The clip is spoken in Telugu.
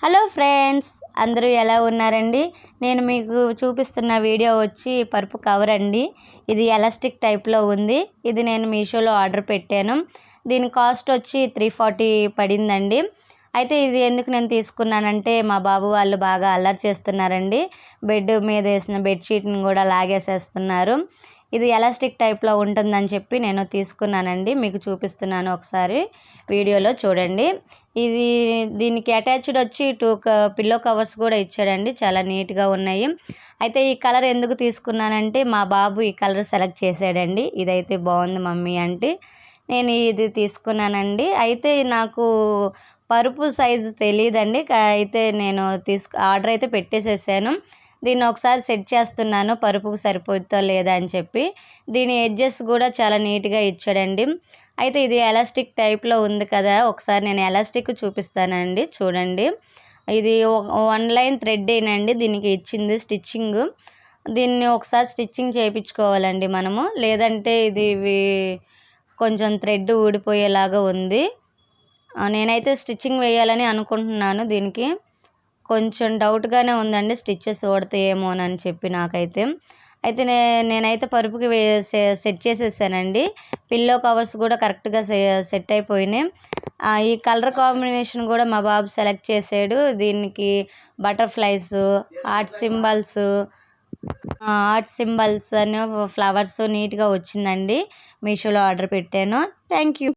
హలో ఫ్రెండ్స్, అందరూ ఎలా ఉన్నారండి? నేను మీకు చూపిస్తున్న వీడియో వచ్చి పరుపు కవర్ అండి. ఇది ఎలాస్టిక్ టైప్లో ఉంది. ఇది నేను మీషోలో ఆర్డర్ పెట్టాను. దీని కాస్ట్ వచ్చి 340 పడిందండి. అయితే ఇది ఎందుకు నేను తీసుకున్నానంటే, మా బాబు వాళ్ళు బాగా అల్లరి చేస్తున్నారండి. బెడ్ మీద వేసిన బెడ్షీట్ని కూడా లాగేసేస్తున్నారు. ఇది ఎలాస్టిక్ టైప్లో ఉంటుందని చెప్పి నేను తీసుకున్నానండి. మీకు చూపిస్తున్నాను, ఒకసారి వీడియోలో చూడండి. దీనికి అటాచ్డ్ వచ్చి 2 పిల్లో కవర్స్ కూడా ఇచ్చాడండి. చాలా నీట్గా ఉన్నాయి. అయితే ఈ కలర్ ఎందుకు తీసుకున్నానంటే, మా బాబు ఈ కలర్ సెలెక్ట్ చేశాడండి. ఇదైతే బాగుంది మమ్మీ అంటే నేను ఇది తీసుకున్నానండి. అయితే నాకు పరుపు సైజు తెలియదండి. అయితే నేను ఆర్డర్ అయితే పెట్టేసేసాను. దీన్ని ఒకసారి సెట్ చేస్తున్నాను, పరుపుకు సరిపోతుందో లేదా అని చెప్పి. దీని ఎడ్జెస్ కూడా చాలా నీట్గా ఇచ్చాడండి. అయితే ఇది ఎలాస్టిక్ టైప్లో ఉంది కదా, ఒకసారి నేను ఎలాస్టిక్ చూపిస్తానండి, చూడండి. ఇది 1 లైన్ థ్రెడ్డేనండి దీనికి ఇచ్చింది స్టిచ్చింగ్. దీన్ని ఒకసారి స్టిచ్చింగ్ చేయించుకోవాలండి మనము, లేదంటే ఇది కొంచెం థ్రెడ్ ఊడిపోయేలాగా ఉంది. నేనైతే స్టిచ్చింగ్ వేయాలని అనుకుంటున్నాను. దీనికి కొంచెం డౌట్గానే ఉందండి, స్టిచ్చెస్ ఊడతాయేమోనని చెప్పి నాకైతే. అయితే నేనైతే పరుపుకి సెట్ చేసేసానండి. పిల్లో కవర్స్ కూడా కరెక్ట్గా సెట్ అయిపోయినాయి. ఈ కలర్ కాంబినేషన్ కూడా మా బాబు సెలెక్ట్ చేసాడు. దీనికి బటర్ఫ్లైస్, హార్ట్ సింబల్స్ అని ఫ్లవర్స్ నీట్గా వచ్చిందండి. మీషోలో ఆర్డర్ పెట్టాను. Thank you.